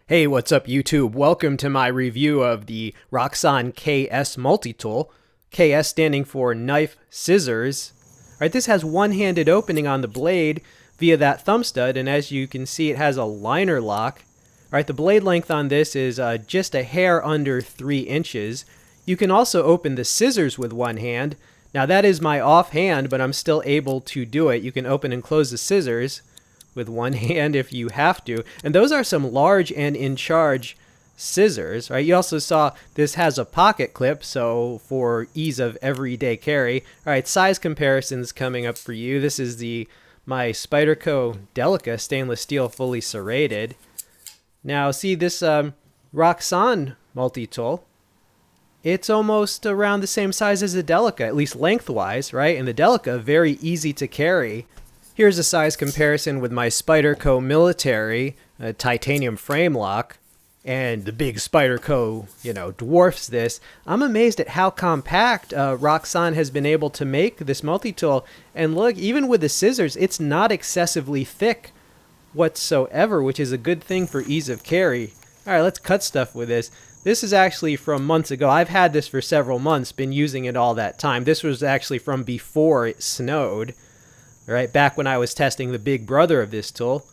Hey, what's up YouTube? Welcome to my review of the Roxon KS Multitool. KS standing for knife scissors. Alright, this has one-handed opening on the blade via that thumb stud, and as you can see it has a liner lock. Alright, the blade length on this is just a hair under 3 inches. You can also open the scissors with one hand. Now that is my offhand, but I'm still able to do it. You can open and close the scissors with one hand if you have to. And those are some large and in charge scissors, right? You also saw this has a pocket clip, so for ease of everyday carry. All right, size comparisons coming up for you. This is my Spyderco Delica stainless steel fully serrated. Now see this Roxon multi-tool. It's almost around the same size as the Delica, at least lengthwise, right? And the Delica, very easy to carry. Here's a size comparison with my Spyderco Military titanium frame lock, and the big Spyderco, dwarfs this. I'm amazed at how compact Roxon has been able to make this multi-tool. And look, even with the scissors, it's not excessively thick whatsoever, which is a good thing for ease of carry. All right, let's cut stuff with this. This is actually from months ago. I've had this for several months, been using it all that time. This was actually from before it snowed. Right, back when I was testing the big brother of this tool.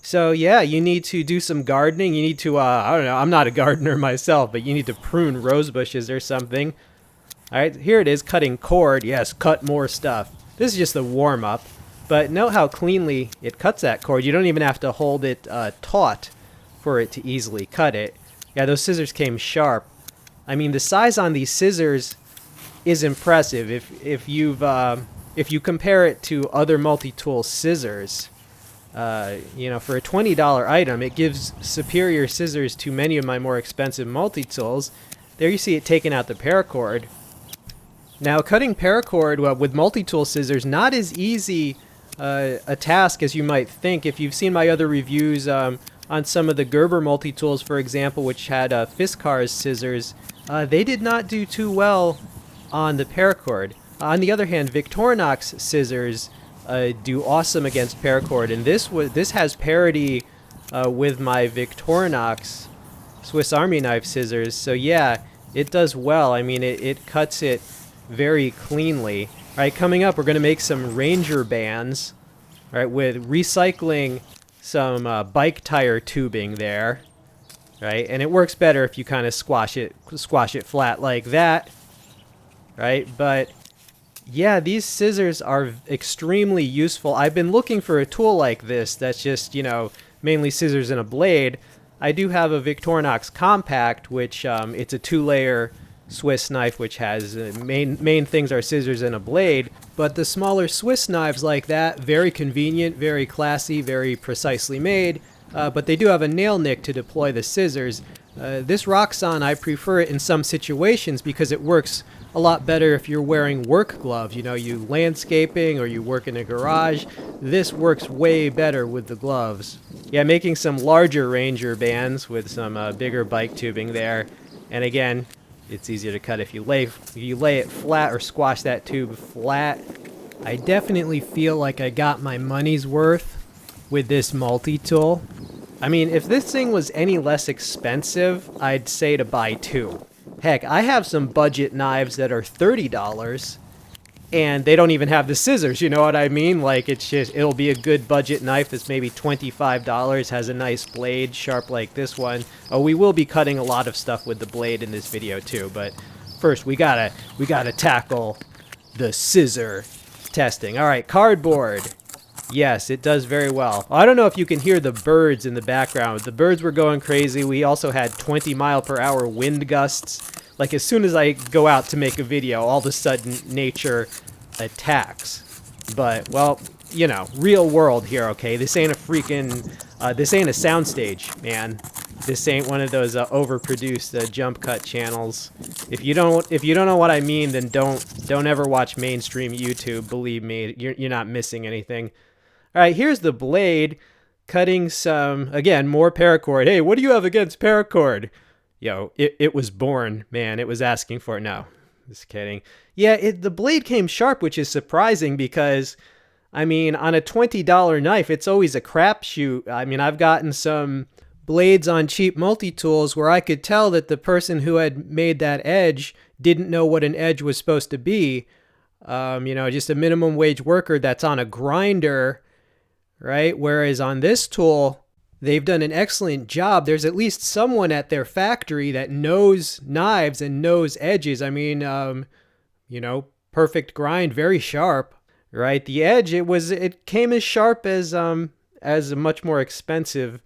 So yeah, you need to do some gardening. You need to, I don't know, I'm not a gardener myself, but you need to prune rose bushes or something. All right, here it is, cutting cord. Yes, cut more stuff. This is just the warm-up, but note how cleanly it cuts that cord. You don't even have to hold it taut for it to easily cut it. Yeah, those scissors came sharp. I mean, the size on these scissors is impressive. If you compare it to other multi-tool scissors, for a $20 item, it gives superior scissors to many of my more expensive multi-tools. There you see it taking out the paracord. Now, cutting paracord with multi-tool scissors, not as easy a task as you might think. If you've seen my other reviews on some of the Gerber multi-tools, for example, which had Fiskars scissors, they did not do too well on the paracord. On the other hand, Victorinox scissors do awesome against paracord, and this has parity with my Victorinox Swiss Army knife scissors. So yeah, it does well. I mean, it cuts it very cleanly. All right, coming up, we're going to make some Ranger bands, all right, with recycling some bike tire tubing there, right? And it works better if you kind of squash it flat like that, right? But yeah, these scissors are extremely useful. I've been looking for a tool like this that's just, mainly scissors and a blade. I do have a Victorinox Compact, which it's a 2-layer Swiss knife, which has main things are scissors and a blade. But the smaller Swiss knives like that, very convenient, very classy, very precisely made. But they do have a nail nick to deploy the scissors. This Roxon, I prefer it in some situations because it works a lot better if you're wearing work gloves. You landscaping or you work in a garage. This works way better with the gloves. Yeah, making some larger Ranger bands with some bigger bike tubing there. And again, it's easier to cut if you lay it flat or squash that tube flat. I definitely feel like I got my money's worth with this multi-tool. I mean, if this thing was any less expensive, I'd say to buy 2. Heck, I have some budget knives that are $30, and they don't even have the scissors, you know what I mean? Like, it'll be a good budget knife that's maybe $25, has a nice blade, sharp like this one. Oh, we will be cutting a lot of stuff with the blade in this video too, but first we gotta tackle the scissor testing. All right, cardboard. Yes, it does very well. I don't know if you can hear the birds in the background. The birds were going crazy. We also had 20-mile-per-hour wind gusts. Like, as soon as I go out to make a video, all of a sudden nature attacks. But, well, real world here, okay? This ain't a soundstage, man. This ain't one of those overproduced jump cut channels. If you don't know what I mean, then don't ever watch mainstream YouTube. Believe me, you're not missing anything. All right, here's the blade cutting some, again, more paracord. Hey, what do you have against paracord? It was born, man. It was asking for it. No, just kidding. Yeah, the blade came sharp, which is surprising because I mean, on a $20 knife, it's always a crapshoot. I mean, I've gotten some blades on cheap multi-tools where I could tell that the person who had made that edge didn't know what an edge was supposed to be. Just a minimum wage worker that's on a grinder, right? Whereas on this tool, they've done an excellent job. There's at least someone at their factory that knows knives and knows edges. I mean, perfect grind, very sharp, right? The edge, it came as sharp as a much more expensive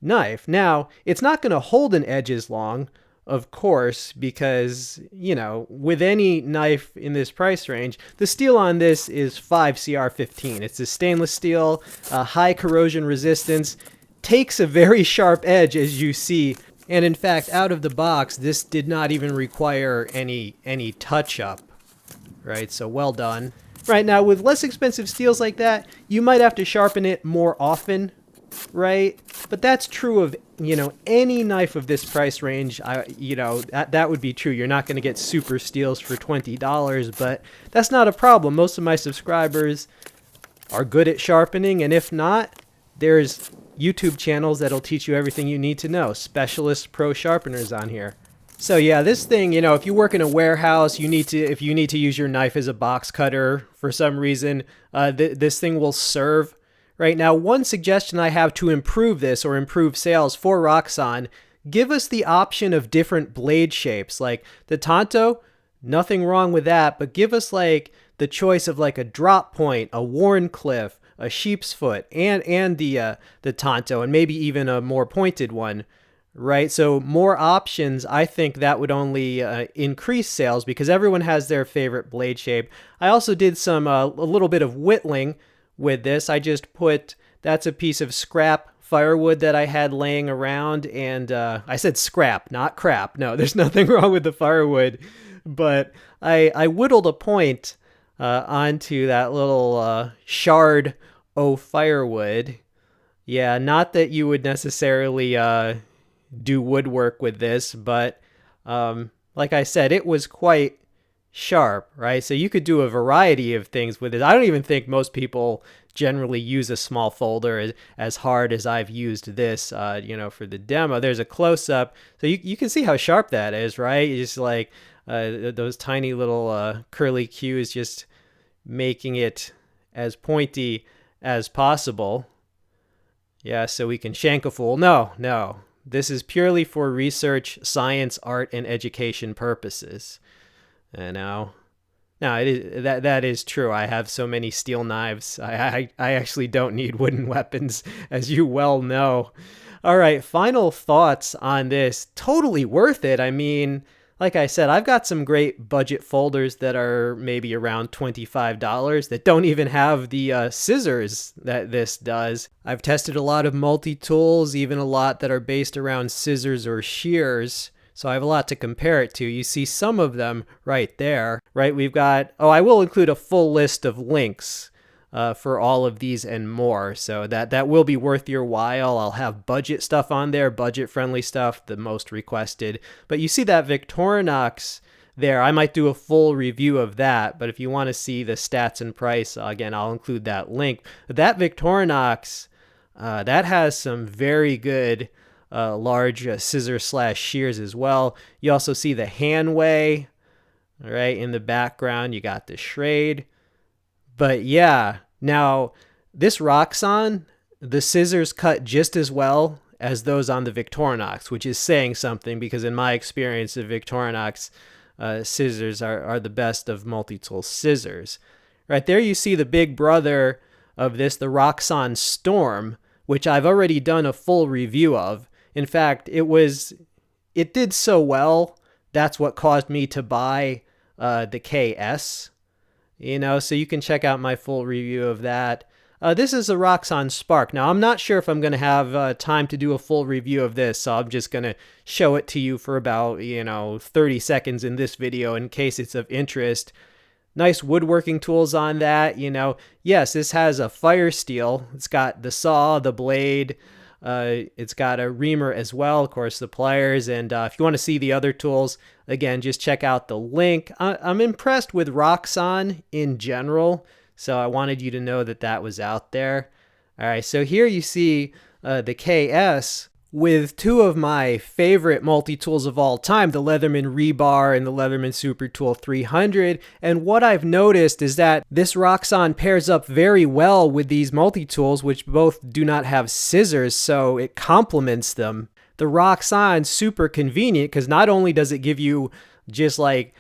knife. Now, it's not going to hold an edge as long, of course, because, with any knife in this price range, the steel on this is 5CR15. It's a stainless steel, high corrosion resistance, takes a very sharp edge, as you see. And in fact, out of the box, this did not even require any touch-up, right? So well done. Right, now, with less expensive steels like that, you might have to sharpen it more often, right? But that's true of, any knife of this price range. That would be true. You're not going to get super steels for $20, but that's not a problem. Most of my subscribers are good at sharpening, and if not, there's YouTube channels that'll teach you everything you need to know. Specialist pro sharpeners on here. So yeah, this thing, if you work in a warehouse, if you need to use your knife as a box cutter for some reason, this thing will serve. Right now, one suggestion I have to improve this or improve sales for Roxon, give us the option of different blade shapes. Like the Tonto, nothing wrong with that, but give us like the choice of like a drop point, a Wharncliffe, a sheep's foot, and the Tonto, and maybe even a more pointed one. Right, so more options, I think that would only increase sales because everyone has their favorite blade shape. I also did a little bit of whittling with this. I just that's a piece of scrap firewood that I had laying around, and I said scrap, not crap. No, there's nothing wrong with the firewood, but I whittled a point onto that little shard of firewood. Yeah, not that you would necessarily do woodwork with this, but like I said, it was quite sharp, right? So you could do a variety of things with it. I don't even think most people generally use a small folder as hard as I've used this, for the demo. There's a close-up, so you can see how sharp that is, right? It's just like those tiny little curly cues, just making it as pointy as possible. Yeah, so we can shank a fool. No. This is purely for research, science, art, and education purposes. No, that is true. I have so many steel knives. I actually don't need wooden weapons, as you well know. All right, final thoughts on this. Totally worth it. I mean, like I said, I've got some great budget folders that are maybe around $25 that don't even have the scissors that this does. I've tested a lot of multi-tools, even a lot that are based around scissors or shears. So I have a lot to compare it to. You see some of them right there, right? We've got, I will include a full list of links for all of these and more. So that will be worth your while. I'll have budget stuff on there, budget-friendly stuff, the most requested. But you see that Victorinox there. I might do a full review of that. But if you want to see the stats and price, again, I'll include that link. But that Victorinox, that has some very good large scissor/shears as well. You also see the Handway, right, in the background. You got the Schrade. But yeah, now this Roxon, the scissors cut just as well as those on the Victorinox, which is saying something because in my experience, the Victorinox scissors are the best of multi-tool scissors. Right there you see the big brother of this, the Roxon Storm, which I've already done a full review of. In fact, it did so well, that's what caused me to buy the KS. So you can check out my full review of that. This is a Roxon Spark. Now, I'm not sure if I'm going to have time to do a full review of this, so I'm just going to show it to you for about, 30 seconds in this video in case it's of interest. Nice woodworking tools on that. Yes, this has a fire steel. It's got the saw, the blade. It's got a reamer as well, of course, the pliers. And if you want to see the other tools, again, just check out the link. I'm impressed with Roxon in general, so I wanted you to know that was out there. All right, so here you see the KS, with two of my favorite multi-tools of all time, the Leatherman Rebar and the Leatherman Super Tool 300. And what I've noticed is that this Roxon pairs up very well with these multi-tools, which both do not have scissors, so it complements them. The Roxon's super convenient because not only does it give you just like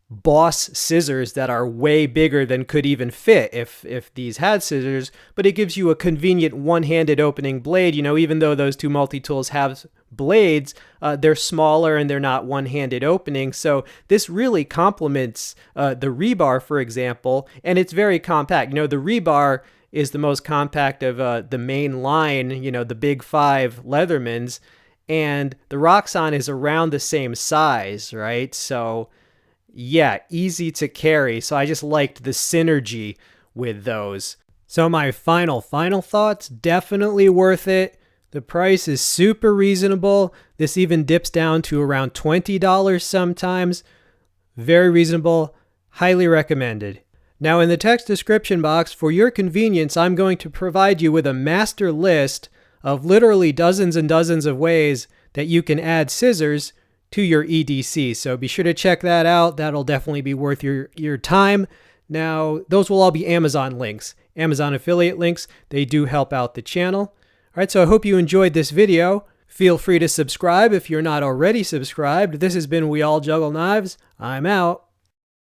boss scissors that are way bigger than could even fit if these had scissors, but it gives you a convenient one-handed opening blade. You know, even though those two multi-tools have blades, they're smaller and they're not one-handed opening. So this really complements the Rebar, for example, and it's very compact. You know, the Rebar is the most compact of the main line, you know, the big five Leathermans, and the Roxon is around the same size, right? So yeah, easy to carry. So I just liked the synergy with those. So my final thoughts, definitely worth it. The price is super reasonable. This even dips down to around $20 sometimes. Very reasonable. Highly recommended. Now in the text description box, for your convenience, I'm going to provide you with a master list of literally dozens and dozens of ways that you can add scissors to your EDC. So be sure to check that out. That'll definitely be worth your time. Now, those will all be Amazon links, Amazon affiliate links. They do help out the channel. All right, so I hope you enjoyed this video. Feel free to subscribe if you're not already subscribed. This has been We All Juggle Knives. I'm out.